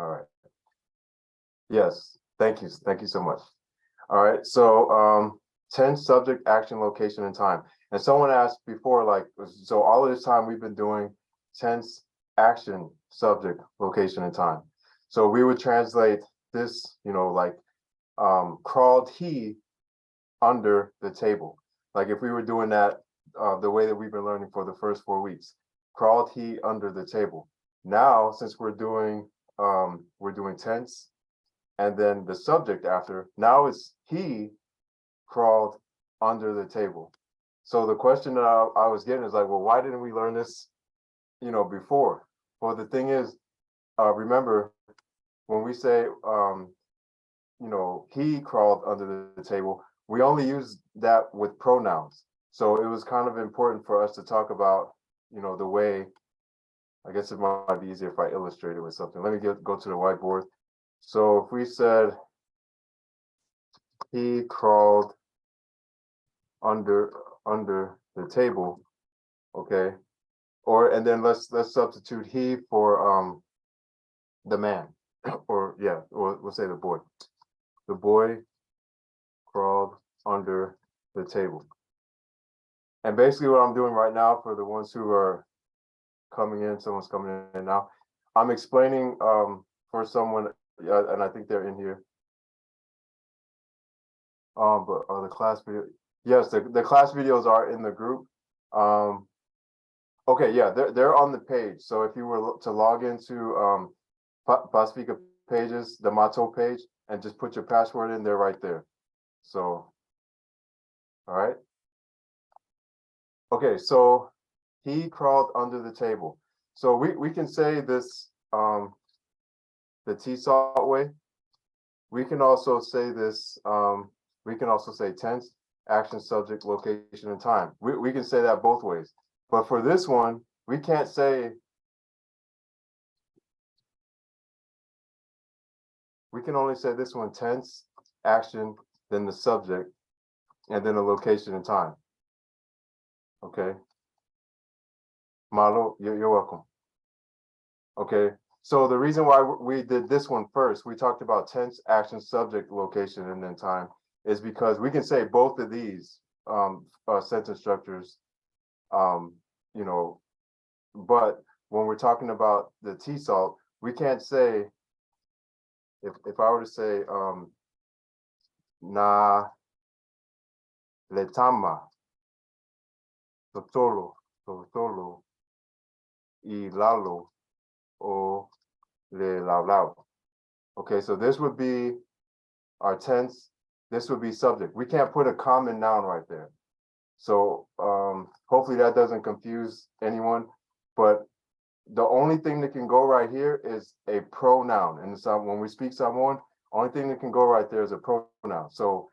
All right. Yes. Thank you. Thank you so much. All right. So tense, subject, action, location, and time. And someone asked before, like, so all of this time we've been doing tense, action, subject, location, and time. So we would translate this, like crawled he under the table. Like if we were doing that the way that we've been learning for the first 4 weeks, crawled he under the table. Now, since we're doing tense and then the subject after, now it's he crawled under the table. So the question that I was getting is like, well, why didn't we learn this, before? Well, the thing is, remember when we say, he crawled under the table, we only use that with pronouns. So it was kind of important for us to talk about, the way, I guess it might be easier if I illustrate it with something. Let me go to the whiteboard. So if we said he crawled under the table, okay, and then let's substitute he for the man, or we'll say the boy. The boy crawled under the table. And basically what I'm doing right now, for the ones who are coming in, someone's coming in now, I'm explaining for someone, and I think they're in here. But the class video, yes, the class videos are in the group. Okay, yeah, they're on the page. So if you were to log into Pacifica pages, the Mato page, and just put your password in, they're right there. So, all right. Okay, so he crawled under the table. So we can say this the TSALT way. We can also say this, we can also say tense, action, subject, location, and time. We can say that both ways. But for this one, we can't say, we can only say this one tense, action, then the subject, and then the location and time. Okay. Malo, you're welcome. Okay. So the reason why we did this one first, we talked about tense, action, subject, location, and then time, is because we can say both of these sentence structures, but when we're talking about the TSALT, we can't say, if I were to say na letama totolo y lalo o le lao. Okay, so this would be our tense, this would be subject. We can't put a common noun right there. So hopefully that doesn't confuse anyone, but the only thing that can go right here is a pronoun. And when we speak Samoan, only thing that can go right there is a pronoun. So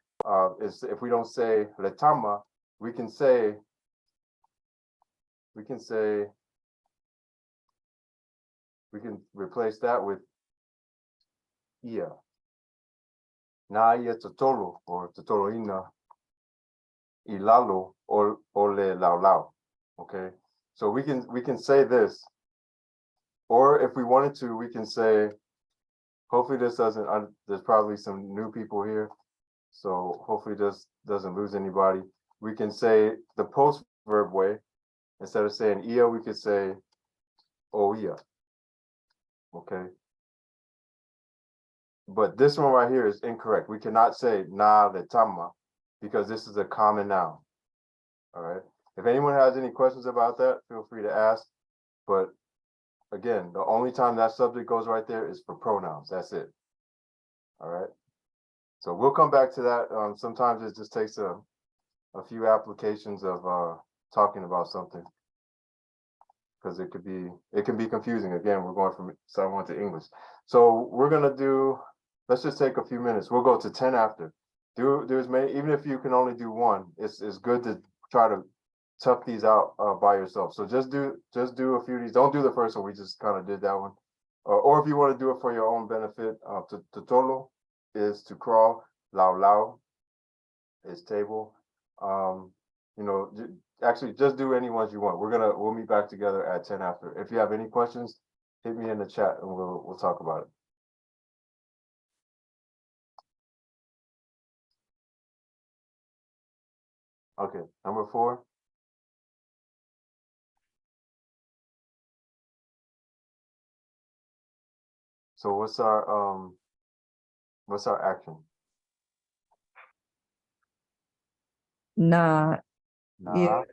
if we don't say letama, we can replace that with ia. Na ia totolo, or totoloina, ilalo, or le lao. Okay, so we can say this, or if we wanted to, we can say, hopefully this doesn't, there's probably some new people here, so hopefully this doesn't lose anybody. We can say the post verb way. Instead of saying ia, we could say oia. Okay. But this one right here is incorrect. We cannot say na letama because this is a common noun. All right. If anyone has any questions about that, feel free to ask. But again, the only time that subject goes right there is for pronouns. That's it. All right. So we'll come back to that. Sometimes it just takes a few applications of talking about something, because it can be confusing. Again, we're going from Samoan to English. So we're gonna let's just take a few minutes. We'll go to 10 after. Do as many, even if you can only do one, it's good to try to tough these out by yourself. So just do a few of these. Don't do the first one. We just kind of did that one. Or if you want to do it for your own benefit, totolo is to crawl, lao is table. Actually just do any ones you want. We'll meet back together at 10 after. If you have any questions, hit me in the chat and we'll talk about it. Okay, number 4. So what's our action? Na, Na,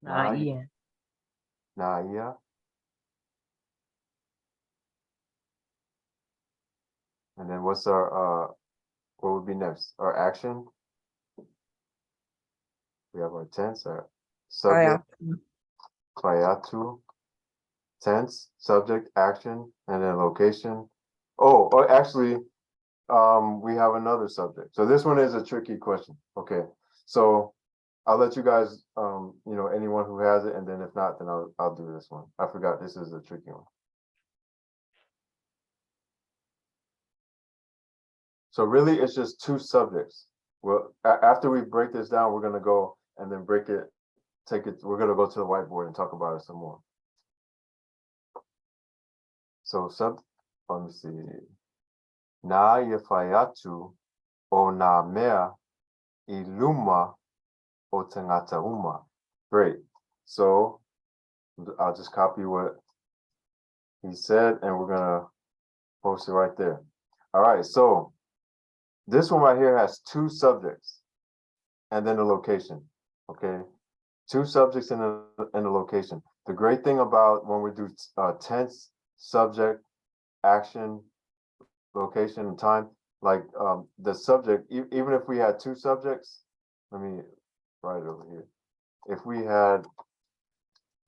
Nah, na, yeah. na, yeah. And then what's our what would be next? Our action. We have our tense, our subject, Fayatu, tense, subject, action, and then location. Oh, actually, we have another subject. So this one is a tricky question. Okay, so I'll let you guys, anyone who has it, and then if not, then I'll do this one. I forgot this is a tricky one. So really, it's just 2 subjects. Well, after we break this down, we're gonna go and then we're gonna go to the whiteboard and talk about it some more. So let me see. Na yafayatu o na mea iluma o tangata uma. Great. So I'll just copy what he said and we're gonna post it right there. All right, so this one right here has 2 subjects and then the location. Okay, 2 subjects in the location. The great thing about when we do tense, subject, action, location, and time, like the subject, even if we had 2 subjects, let me write it over here. If we had,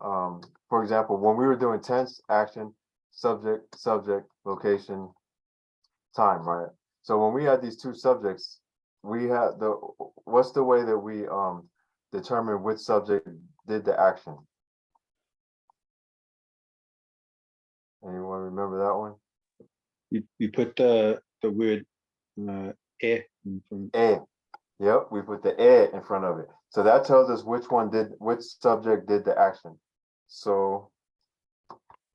for example, when we were doing tense, action, subject, location, time, right? So when we had these 2 subjects, we had what's the way that we determine which subject did the action? Anyone remember that one? You put the word e from Yep, we put the e in front of it. So that tells us which subject did the action. So,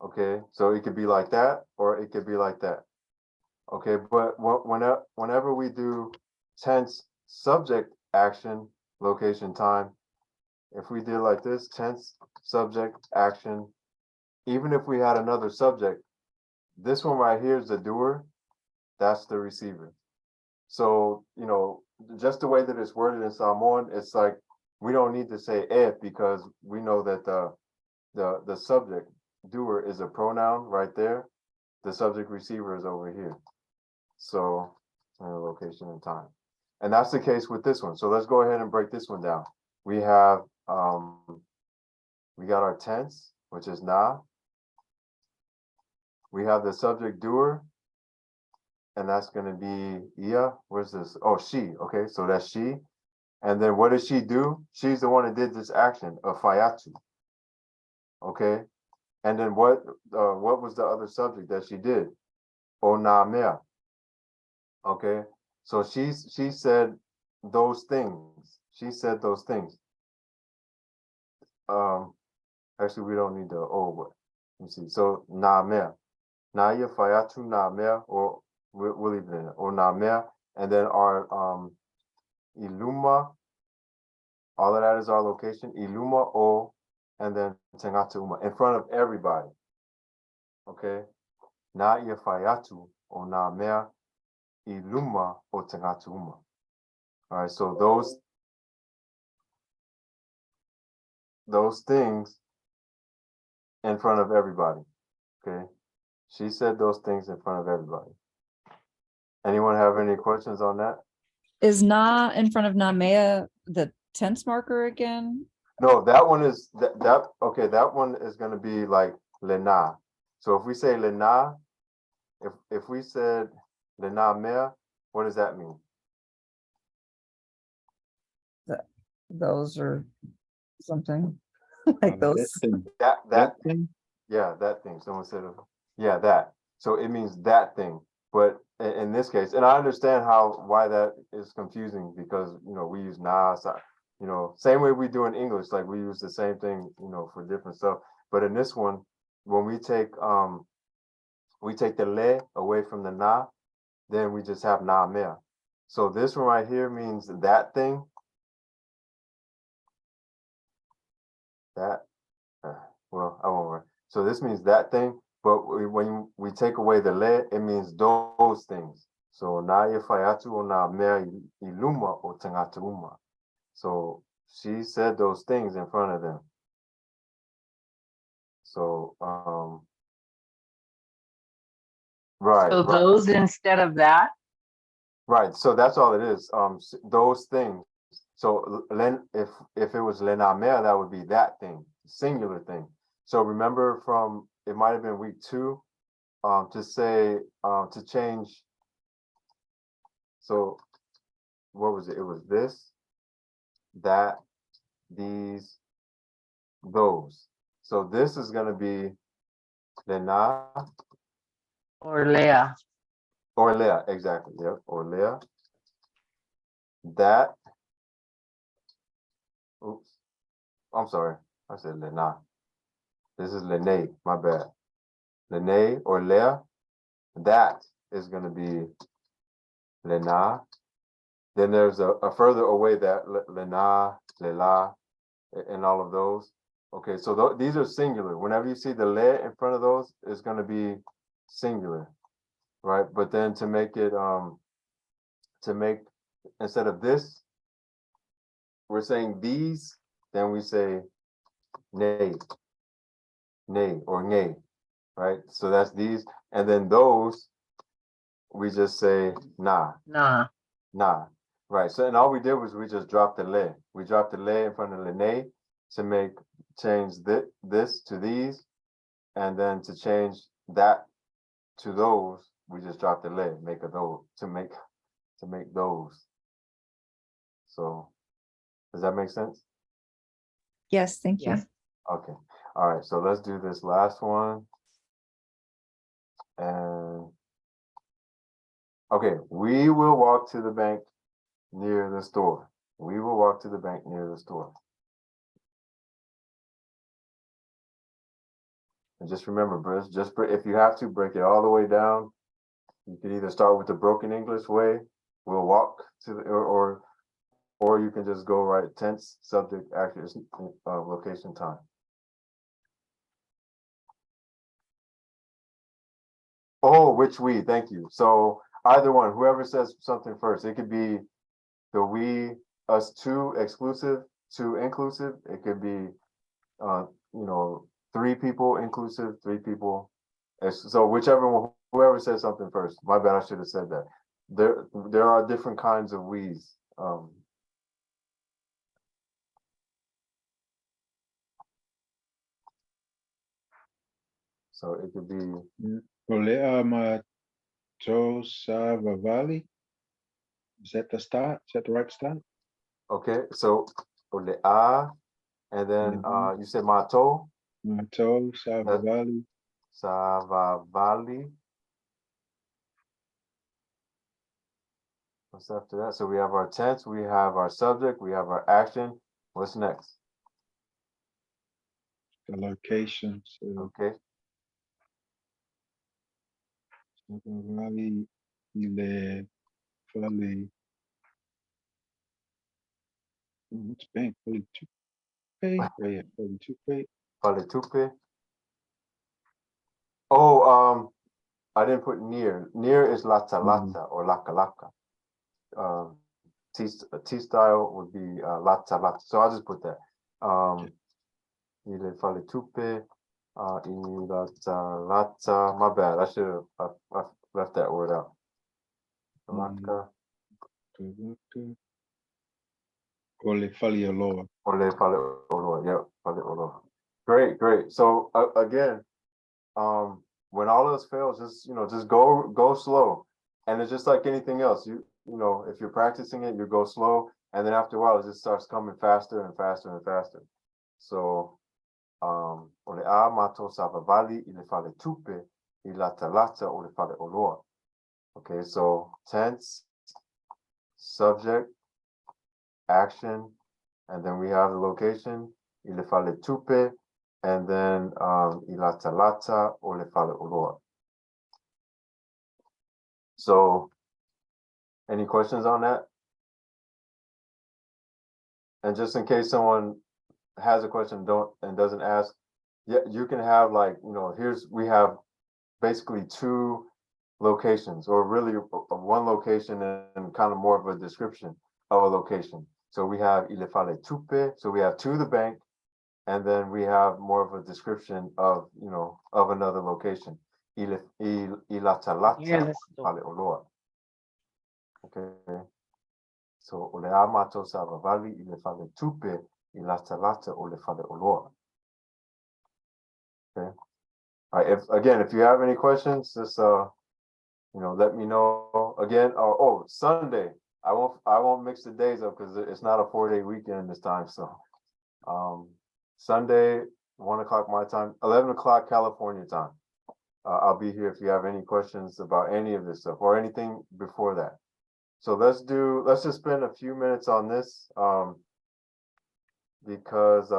okay, so it could be like that, or it could be like that. Okay, but whenever we do tense, subject, action, location, time, if we did like this, tense, subject, action, even if we had another subject, this one right here is the doer, that's the receiver. So, just the way that it's worded in Samoan, it's like we don't need to say if because we know that the subject doer is a pronoun right there. The subject receiver is over here. So location and time. And that's the case with this one. So let's go ahead and break this one down. We have we got our tense, which is na. We have the subject doer, and that's going to be Ia. Where's this? Oh, she. Okay, so that's she. And then what does she do? She's the one that did this action of fayatu. Okay, and then what was the other subject that she did? Onamea. Okay, so she said those things. She said those things. Actually, we don't need the but let me see. So namea. Naya fayatu namea, or we'll leave it in it. Or namea. And then our iluma, all of that is our location. Iluma o, and then tangata uma in front of everybody. Okay. Na ia fayatu o na mea iluma o tangata uma. All right. So those things in front of everybody. Okay. She said those things in front of everybody. Anyone have any questions on that? Is na in front of namea the tense marker again? No, that one is okay, that one is gonna be like lena. So if we say lena, if we said lena mea, what does that mean? Those are something like those. That thing. Yeah, that thing. Someone said, yeah, that. So it means that thing. But in this case, and I understand why that is confusing because we use na, same way we do in English, like we use the same thing, for different stuff. But in this one, when we take the le away from the na, then we just have na mea. So this one right here means that thing, that, well, I won't worry. So this means that thing, but when we take away the le, it means those things. So na ifayatu o na mea iluma o tangata uma. So she said those things in front of them. So right, So right, those instead of that? right. So that's all it is. Those things. So len, if it was lena mea, that would be that thing, singular thing. So remember from it might have been week 2, to say to change. So what was it? It was this, that, these, those. So this is gonna be lena Or Leah? or lea, exactly. Yep, or lea. That. Oops. I'm sorry. I said lena. This is lene. My bad. Lene or lea. That is gonna be lena. Then there's a further away that lena, lela, and all of those. Okay, so these are singular. Whenever you see the le in front of those, it's going to be singular, right? But then to make it instead of this, we're saying these, then we say nay, nay or nay, right? So that's these, and then those, we just say nah, Nah. nah, right? So and all we did was we just dropped the le. We dropped the le in front of the nay to change this to these, and then to change that to those, we just dropped the le, make a those to make those. So does that make sense? Yes, thank you. Yes. Okay. All right. So let's do this last one. And okay, we will walk to the bank near the store. We will walk to the bank near the store. And just remember, Bruce, if you have to break it all the way down, you could either start with the broken English way. We'll walk to the, or you can just go right tense, subject, action, location, time. Oh, which we, thank you. So either one, whoever says something first, it could be the we, us two exclusive, two inclusive. It could be, 3 people inclusive, 3 people. So whichever one, whoever says something first. My bad, I should have said that. There are different kinds of we's. So it could be Olea Matosavavali. Is that the start? Is that the right start? okay. So ole'a, and then you said mato Matosavavali. savavali. What's after that? So we have our tense, we have our subject, we have our action. What's next? The location. So Okay. Savavali Ile Fali. What's bank? Fali Tupe? Oh yeah, Fali Tupe. Paletupe. Oh, I didn't put near. Near is lata lata or laka laka. T style would be lata lata. So I'll just put that. Ile paletupe. Lata lata. My bad. I should have left that word out. Laka. Ole Fali Aloha. Ole pale olo. Yep. Pale olo. Great, great. So again, when all else fails, just go slow. And it's just like anything else. If you're practicing it, you go slow, and then after a while it just starts coming faster and faster and faster. So ole a mato savavali ile fale tupe ilata lata ole fale oloa. Okay, so tense, subject, action, and then we have the location, ile fale tupe, and then ilata lata ole fale oloa. So, any questions on that? And just in case someone has a question, doesn't ask, yeah, you can have like, we have basically two locations, or really one location and kind of more of a description of a location. So we have il fale tupe, so we have to the bank, and then we have more of a description of, of another location. Il talata Near the store. fale oloa. Okay. So ole amato savavali il fale tupe, il talata ole fale oloa. Okay. All right, if you have any questions, just let me know. Again, Sunday. I won't mix the days up because it's not a 4-day weekend this time. So Sunday, 1:00 my time, 11:00 California time. I'll be here if you have any questions about any of this stuff or anything before that. So let's just spend a few minutes on this, because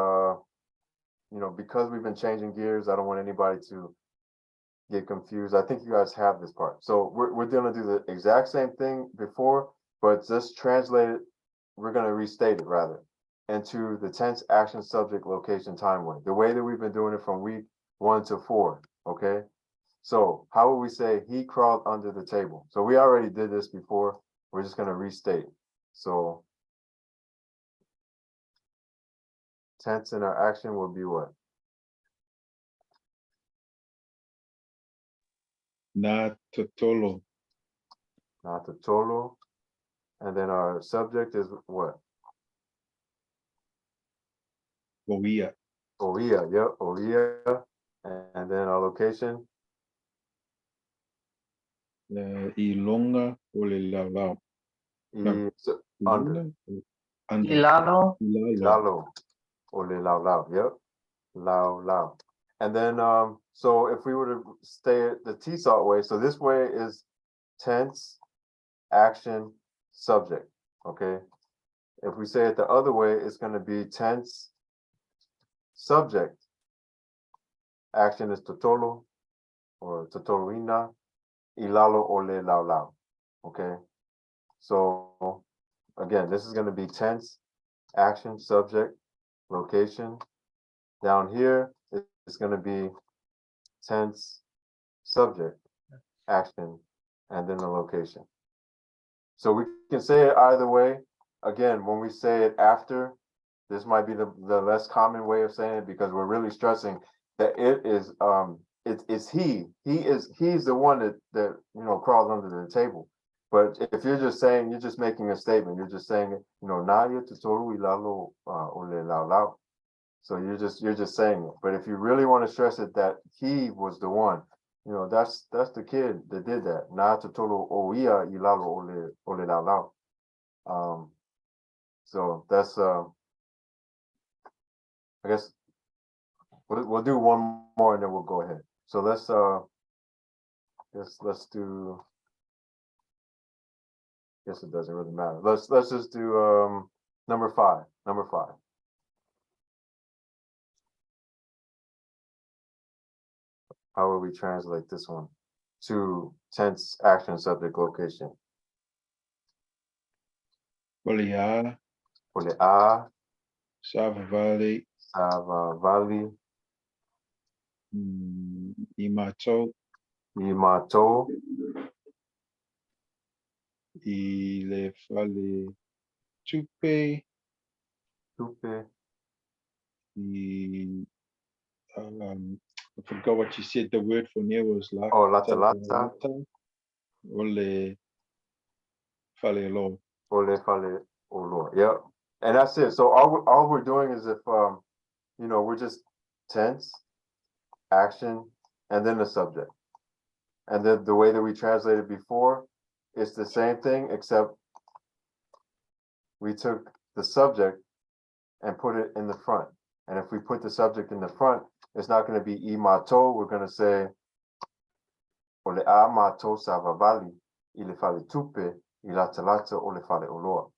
because we've been changing gears, I don't want anybody to get confused. I think you guys have this part. So we're gonna do the exact same thing before, but just translate it. We're gonna restate it rather into the tense, action, subject, location, time way. The way that we've been doing it from week 1 to 4. Okay. So how would we say he crawled under the table? So we already did this before. We're just gonna restate. So tense in our action will be what? Na totolo. Not the total. And then our subject is what? Oia. Oia, yep, Oia. And then our location, Ilonga ole laulau. No. under, Under. Ilalo. Ilalo. Lalo, Ole Lao Lao, yep, Lao Lao. And then, so if we were to stay the TSALT way, so this way is tense, action, subject, okay? If we say it the other way, it's gonna be tense, subject, action is totolo, or totolina, ilalo ole lao lao, okay? So, again, this is gonna be tense, action, subject, location. Down here, it's gonna be tense, subject, action, and then the location. So we can say it either way. Again, when we say it after, this might be the less common way of saying it because we're really stressing that it is it's he's the one that crawls under the table. But if you're just saying, you're just making a statement, you're just saying, Nadia tutoru ilalo ole lao lao. So you're just saying it. But if you really want to stress it that he was the one, that's the kid that did that. Na tutoru oia ilalo ole lao lao. So that's I guess we'll do one more and then we'll go ahead. So let's do. Guess it doesn't really matter. Let's just do number 5. Number 5. How will we translate this one to tense, action, subject, location? Olea. Ole a Savavali. savavali Imato. imato Ilefale tupe. tupe. I forgot what you said. The word for near was like. Oh, lata lata. Ole fale lo. Ole fale olo. Yep. And that's it. So all we're doing is if we're just tense, action, and then the subject. And then the way that we translated before, it's the same thing, except we took the subject and put it in the front. And if we put the subject in the front, it's not going to be imato. We're going to say ole a mato savavali, ile fale tupe, ilatalata ole fale oloa.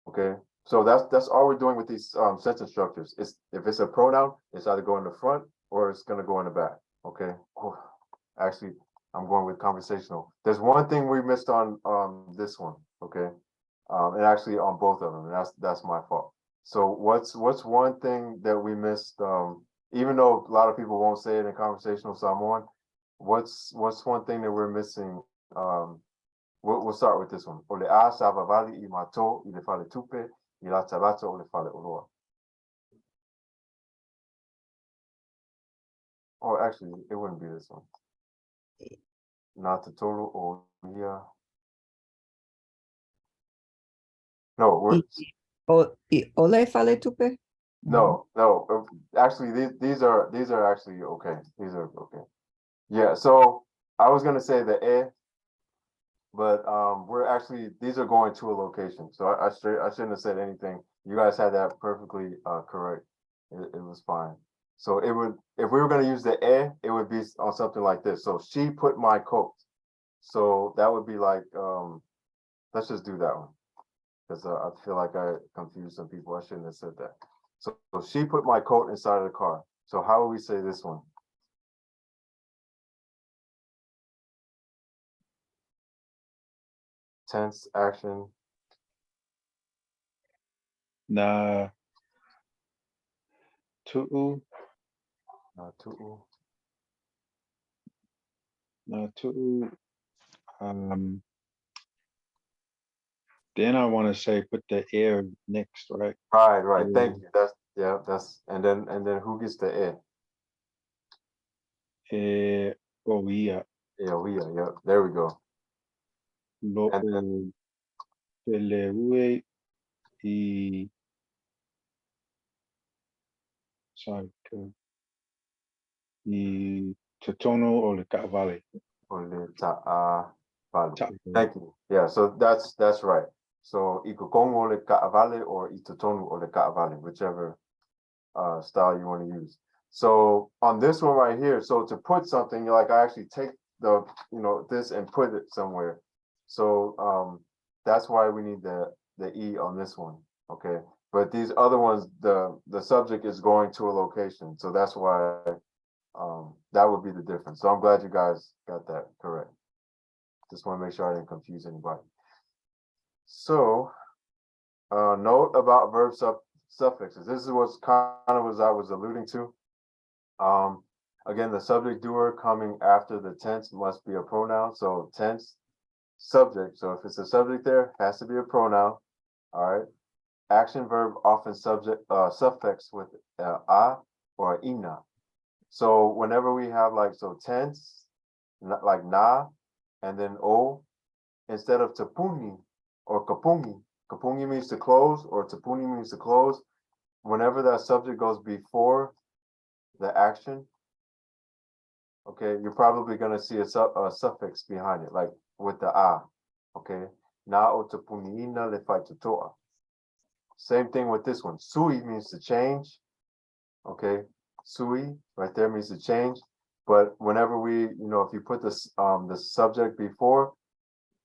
Okay, so that's all we're doing with these sentence structures. If it's a pronoun, it's either going in the front or it's going to go in the back. Okay. Oh, actually, I'm going with conversational. There's one thing we missed on this one. Okay, And actually on both of them, and that's my fault. So what's one thing that we missed, even though a lot of people won't say it in conversational Samoan, what's one thing that we're missing? We'll start with this one. O le a sa vavali I mato I le fale tupe I la tabata o le fale oloa. Oh, actually, it wouldn't be this one. Not the total or yeah. No, we're Ole fale tupe? no. Actually, these are actually okay. These are okay. Yeah. So I was gonna say the but we're actually these are going to a location. So I shouldn't have said anything. You guys had that perfectly correct. It was fine. So it would, if we were gonna use the it would be on something like this. So she put my coat. So that would be like let's just do that one. Because I feel like I confused some people. I shouldn't have said that. So she put my coat inside of the car. So how would we say this one? Tense action. Na tu'u, Tu'u. na tu'u. Then I want to say put the air next, right? Right. Thank you. That's and then who gets the air? Oh yeah, Yeah, we are. Yep. There we go. lo'u teleue I sorry, I totono o le ka'avale. Thank you. Yeah, so that's right. So ikukongo ole ka'avale or itotonu ole ka'avale, whichever style you want to use. So on this one right here, so to put something, like I actually take the this and put it somewhere. So that's why we need the E on this one. Okay. But these other ones, the subject is going to a location. So that's why that would be the difference. So I'm glad you guys got that correct. Just want to make sure I didn't confuse anybody. So, note about verb suffixes. This is what's kind of as I was alluding to. Again, the subject doer coming after the tense must be a pronoun. So tense, subject. So if it's a subject there, has to be a pronoun. All right. Action verb often suffix with a or ina. So whenever we have like tense, like na, and then o, instead of tapuni or kapungi, kapungi means to close or tapuni means to close. Whenever that subject goes before the action, okay, you're probably gonna see a suffix behind it, like with the a. Okay, na o tapuni ina le fai tutoa. Same thing with this one. Sui means to change. Okay, sui right there means to change. But whenever we, if you put this the subject before,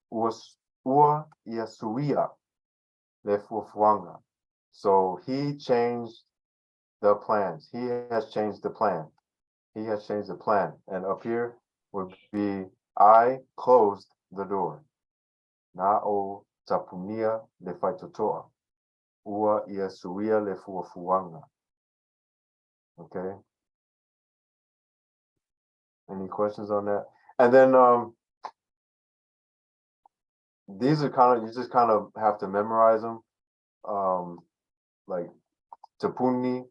was ua ia suia le fufuanga. So he changed the plans. He has changed the plan. He has changed the plan. And up here would be I closed the door. Na o tapunia le faitotoa. Ua ia suia le fufuanga. Okay. Any questions on that? And then these are you just kind of have to memorize them. Like tapuni,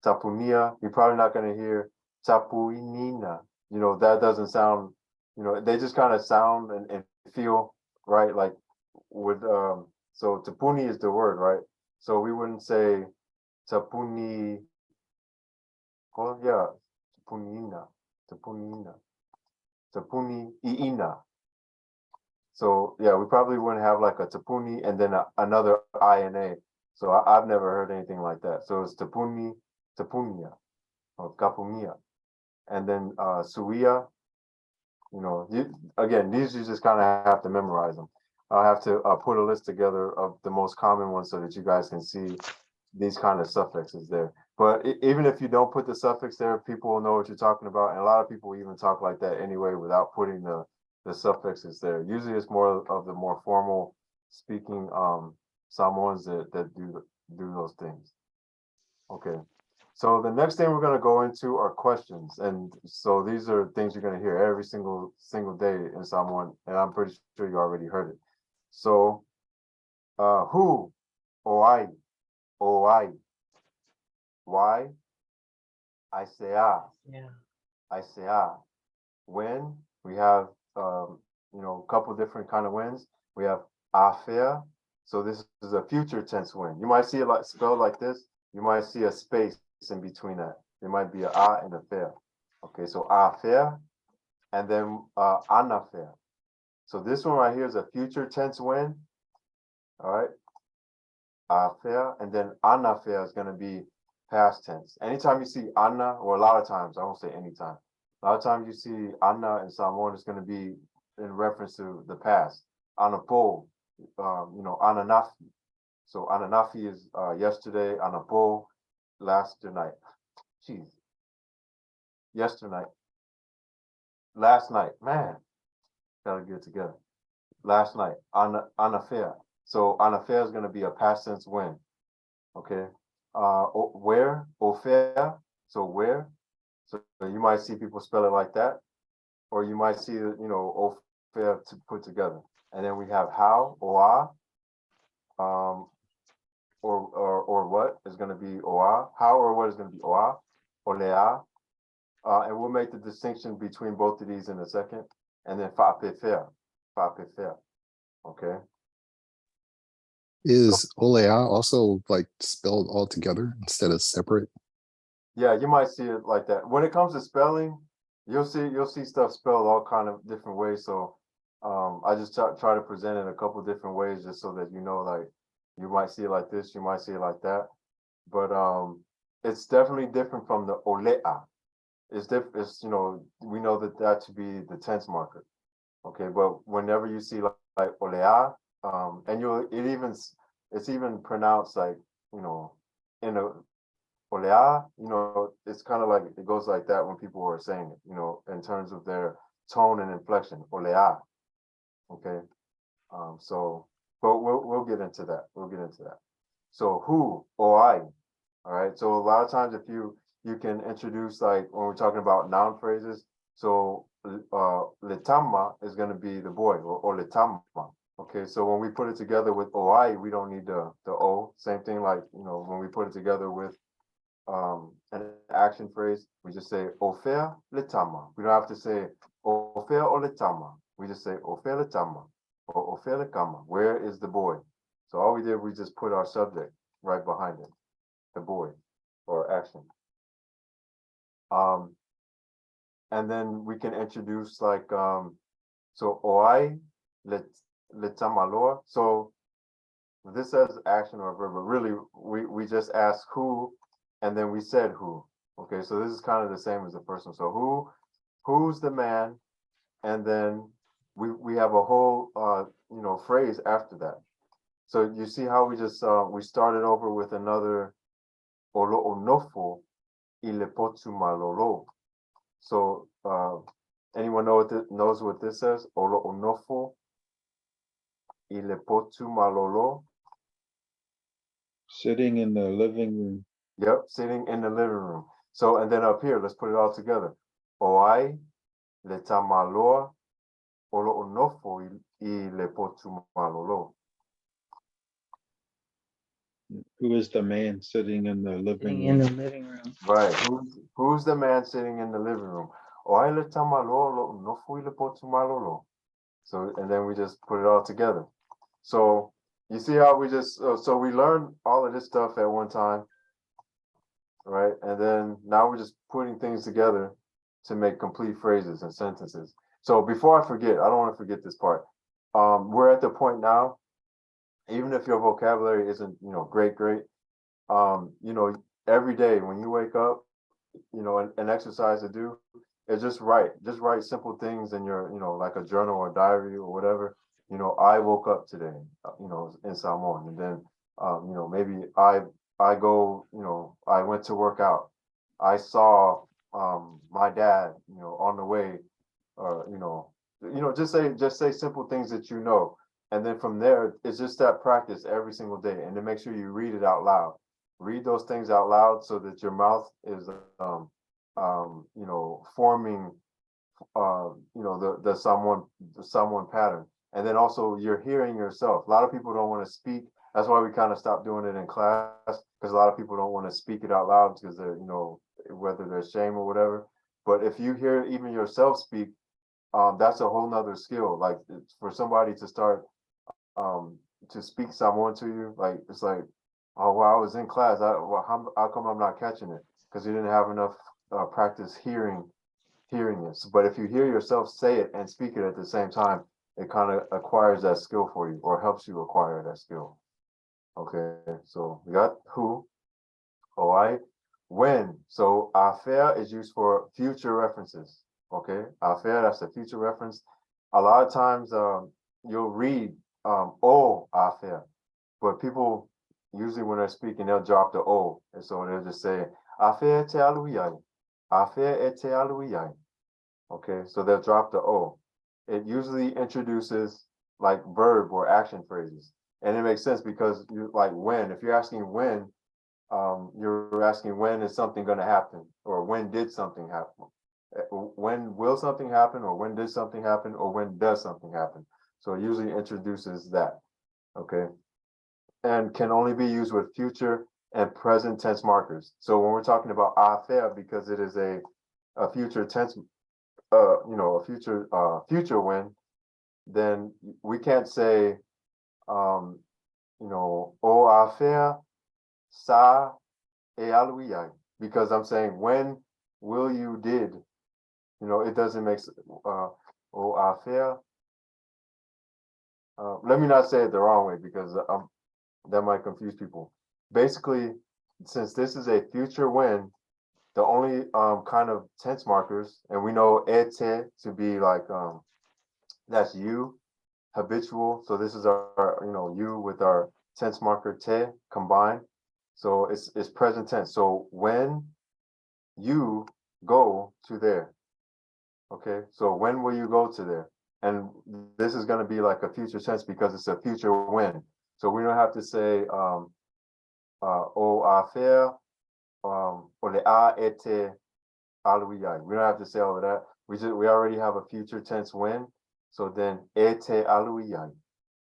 tapunia. You're probably not going to hear tapuinina. That doesn't sound, they just kind of sound and feel right. Like with so tapuni is the word, right? So we wouldn't say tapuni. Well, yeah, tapunina, tapuni iina. So yeah, we probably wouldn't have like a tapuni and then another ina. So I've never heard anything like that. So it's tapuni, tapunia, or kapunia, and then suia. Again, these you just kind of have to memorize them. I'll have to put a list together of the most common ones so that you guys can see these kind of suffixes there. But even if you don't put the suffix there, people will know what you're talking about. And a lot of people even talk like that anyway without putting the suffixes there. Usually it's more of the more formal speaking Samoans that do those things. Okay. So the next thing we're gonna go into are questions, and so these are things you're gonna hear every single day in Samoan, and I'm pretty sure you already heard it. So, who, oai, oai, why, I say Yeah. I say when we have a couple different kind of winds. We have affair. So this is a future tense wind. You might see it like spelled like this. You might see a space in between that. There might be a and a fair. Okay, so affair and then anaffair. So this one right here is a future tense wind. All right. Affair and then anaffair is going to be past tense. Anytime you see Anna, or a lot of times, I won't say anytime. A lot of times you see Anna in Samoan, it's going to be in reference to the past. Anapo, Ananafi. So Ananafi is yesterday, Anapo, last night. Jeez. Yesterday. Last night. Man, gotta get it together. Last night. Anafair. So anafair is going to be a past tense when. Okay. Where, ofair, so where, so you might see people spell it like that, or you might see, ofair to put together. And then we have how, oa, or what is going to be oa, how or what is going to be oa, olea, and we'll make the distinction between both of these in a second. And then fa'apefer, okay. Is olea also like spelled all together instead of separate? Yeah, you might see it like that. When it comes to spelling, you'll see stuff spelled all kind of different ways. So I just try to present it a couple different ways just so that like you might see it like this, you might see it like that. But it's definitely different from the olea. It's different. It's we know that to be the tense marker. Okay, but whenever you see like olea, and it's even pronounced like in a olea, it's kind of like it goes like that when people are saying it, in terms of their tone and inflection, olea. Okay. But we'll get into that. So who or I, all right. So a lot of times if you can introduce, like when we're talking about noun phrases, so letama is going to be the boy, or letama. Okay, so when we put it together with oi, we don't need the o. Same thing like when we put it together with an action phrase, we just say ofer letama. We don't have to say ofer or letama. We just say ofer letama or ofer lekama. Where is the boy? So all we did, we just put our subject right behind it, the boy or action. And then we can introduce like so oi letama loa. So this says action or verb, but really we just ask who, and then we said who. Okay, so this is kind of the same as the first one. So who's the man, and then we have a whole phrase after that. So you see how we just we started over with another olo onofo ilepotu malolo. So anyone knows what this says? Olo onofo ilepotu malolo. Sitting in the living room. Yep, sitting in the living room. So, and then up here, let's put it all together. Oai letamaloa olo onofo ilepotu malolo. Who is the man sitting in the living Sitting in room? the living room. Right. Who's the man sitting in the living room? Oai letamaloa olo onofo ilepotu malolo. So, and then we just put it all together. So you see how we just, so we learned all of this stuff at one time, right? And then now we're just putting things together to make complete phrases and sentences. So before I forget, I don't want to forget this part. We're at the point now, even if your vocabulary isn't, great, every day when you wake up, an exercise to do is just write simple things in your, like a journal or diary or whatever. I woke up today, in Samoan, and then, maybe I go, I went to work out. I saw my dad, on the way, or just say simple things that And then from there, it's just that practice every single day. And then make sure you read it out loud. Read those things out loud so that your mouth is, forming, the someone pattern. And then also you're hearing yourself. A lot of people don't want to speak. That's why we kind of stopped doing it in class, because a lot of people don't want to speak it out loud because they're, whether they're ashamed or whatever. But if you hear even yourself speak, that's a whole nother skill. Like for somebody to start to speak Samoan to you, like it's like, oh wow, I was in class. How come I'm not catching it? Because you didn't have enough practice hearing it. But if you hear yourself say it and speak it at the same time, it kind of acquires that skill for you, or helps you acquire that skill. Okay, so we got who, all right, when. So affair is used for future references. Okay, affair, that's a future reference. A lot of times you'll read oh affair, but people usually when they're speaking they'll drop the o, and so they'll just say affair te aluiai, affair te aluiai. Okay, so they'll drop the o. It usually introduces like verb or action phrases, and it makes sense because you like when. If you're asking when, you're asking when is something going to happen, or when did something happen. When will something happen, or when did something happen, or when does something happen. So it usually introduces that. Okay, and can only be used with future and present tense markers. So when we're talking about affair, because it is a future tense, a future when, then we can't say, o affair sa e aluiai, because I'm saying when will you did, it doesn't make o affair. Let me not say it the wrong way, because that might confuse people. Basically, since this is a future when, the only kind of tense markers, and we know ete to be like that's you, habitual. So this is our you with our tense marker te combined. So it's present tense. So when you go to there. Okay, so when will you go to there? And this is going to be like a future tense because it's a future when. So we don't have to say o affair or le a ete aluiai. We don't have to say all of that. We already have a future tense when. So then ete aluiai.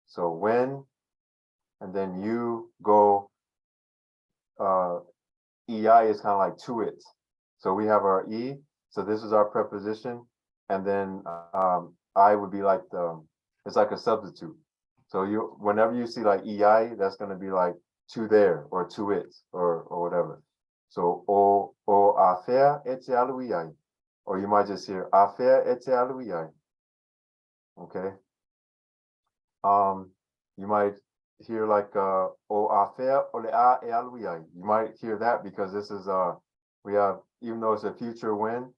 So when, and then you go. EI is kind of like to it. So we have our e. So this is our preposition, and then I would be like it's like a substitute. So whenever you see like EI, that's going to be like to there or to it or whatever. So o affair ete aluiai, or you might just hear affair ete aluiai. Okay. You might hear like o affair ole a e aluiai. You might hear that because this is we have, even though it's a future when,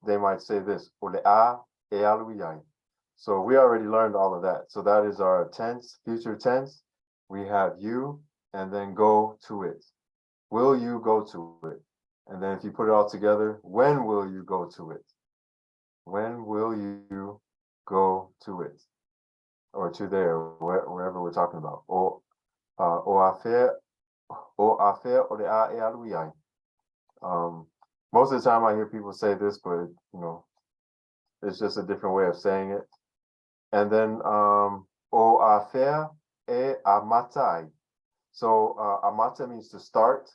they might say this ole a e aluiai. So we already learned all of that. So that is our tense, future tense. We have you, and then go to it. Will you go to it? And then if you put it all together, when will you go to it? When will you go to it? Or to there, wherever we're talking about. O affair or the a e aluiai. Most of the time I hear people say this, but it's just a different way of saying it. And then o affair e amatai. So amata means to start.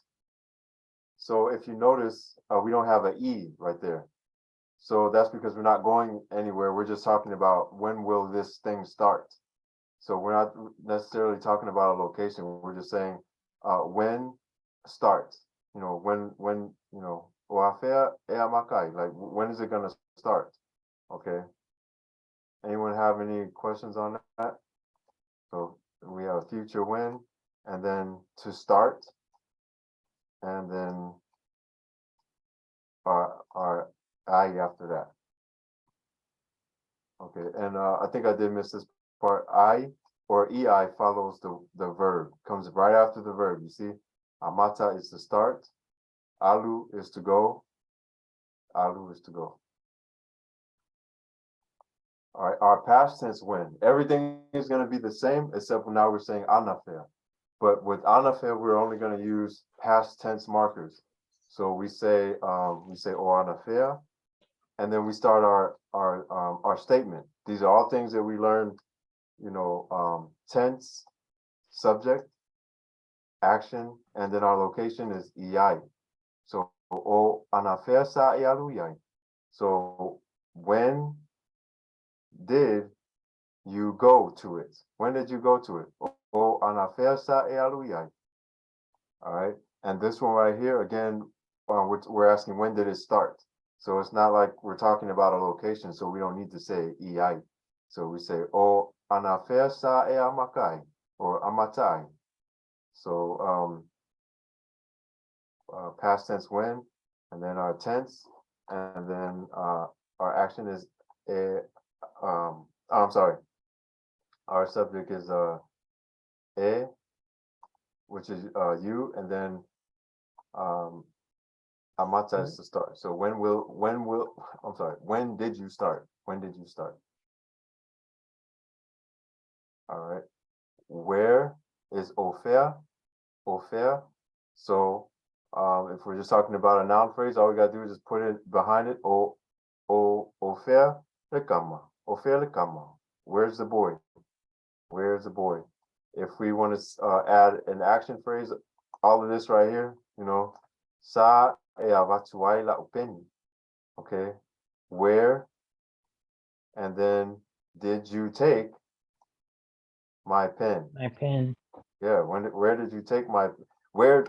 So if you notice, we don't have an e right there. So that's because we're not going anywhere. We're just talking about when will this thing start. So we're not necessarily talking about a location. We're just saying when start. When o affair e amakai, like when is it gonna start? Okay. Anyone have any questions on that? So we have a future when, and then to start, and then our I after that. Okay, and I think I did miss this part. I or EI follows the verb, comes right after the verb. You see, amata is to start, alu is to go, alu is to go. All right, our past tense when. Everything is gonna be the same, except for now we're saying anafea. But with anafea, we're only gonna use past tense markers. So we say o anafea, and then we start our statement. These are all things that we learned, tense, subject, action, and then our location is iai. So o anafea sa iai. So when did you go to it? When did you go to it? O anafea sa iai. All right, and this one right here again, we're asking when did it start? So it's not like we're talking about a location, so we don't need to say iai. So we say o anafea sa e amakai or amatai. So past tense when, and then our tense, and then our action is I'm sorry. Our subject is e, which is you, and then amata is the start. So when did you start? When did you start? All right. Where is ofea? Ofea. So if we're just talking about a noun phrase, all we gotta do is just put it behind it. Ofea lekama. Ofea lekama. Where's the boy? Where's the boy? If we want to add an action phrase, all of this right here, sa e avatuai la upeni. Okay, where, and then did you take my pen? My pen. Yeah, where did you take my where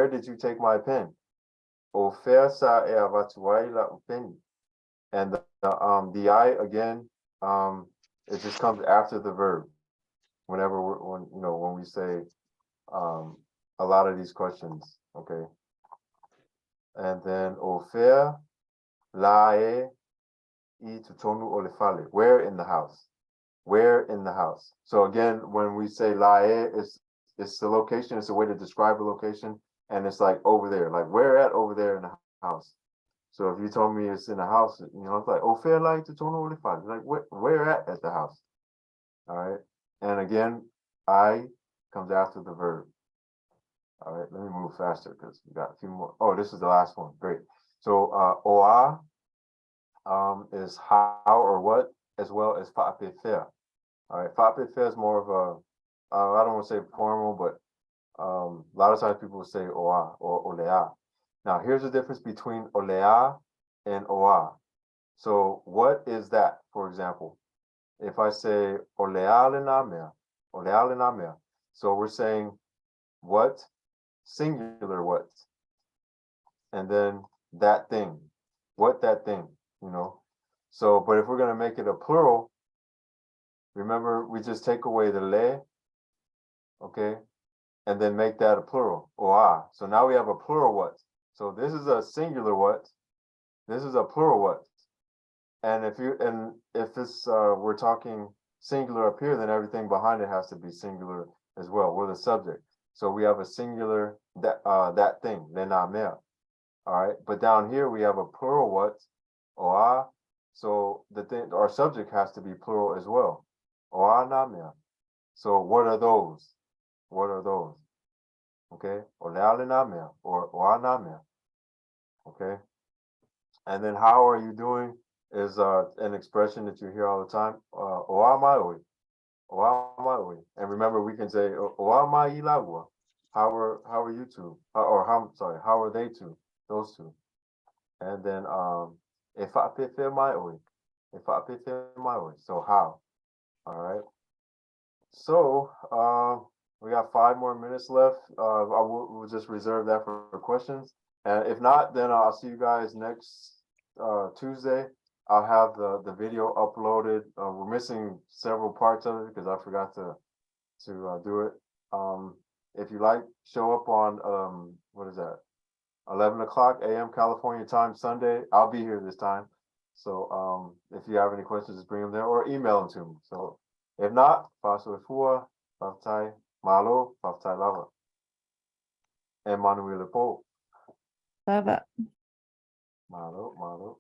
did you take my pen? Ofer sa e avatuai la upeni. And the I again, it just comes after the verb. Whenever when we say a lot of these questions, okay. And then ofer lae I tutonu olefale. Where in the house? Where in the house? So again, when we say lae, it's the location. It's a way to describe a location, and it's like over there, like where at over there in the house. So if you told me it's in the house, it's like ofer lae tutonu olefale. Like where at the house? All right. And again, I comes after the verb. All right, let me move faster because we got a few more. Oh, this is the last one. Great. So oa is how or what, as well as fa'apefea. All right, fa'apefea is more of a, I don't want to say formal, but a lot of times people will say oa or olea. Now, here's the difference between olea and oa. So what is that, for example? If I say olea lenamea, so we're saying what? Singular what? And then that thing. What that thing, So, but if we're going to make it a plural, remember we just take away the le, okay? And then make that a plural, oa. So now we have a plural what? So this is a singular what? This is a plural what? And if this we're talking singular up here, then everything behind it has to be singular as well. We're the subject. So we have a singular that thing, lenamea. All right, but down here we have a plural what? Oa. So the thing, our subject has to be plural as well. Oa namea. So what are those? What are those? Okay, olea lenamea or oa namea. Okay, and then how are you doing is an expression that you hear all the time. Oa mai oi. And remember, we can say oa mai ilagua. How are you two? Or how are they two? Those two. And then if I my oi. So how? All right. So we got 5 more minutes left. We'll just reserve that for questions. And if not, then I'll see you guys next Tuesday. I'll have the video uploaded. We're missing several parts of it because I forgot to do it. If you like, show up on what is that? 11 o'clock a.m. California time Sunday. I'll be here this time. So if you have any questions, just bring them there or email them to me. So if not, Faso Efua, Faftai Malo, Faftai Lava. And Manuel Po. Love it. Malo.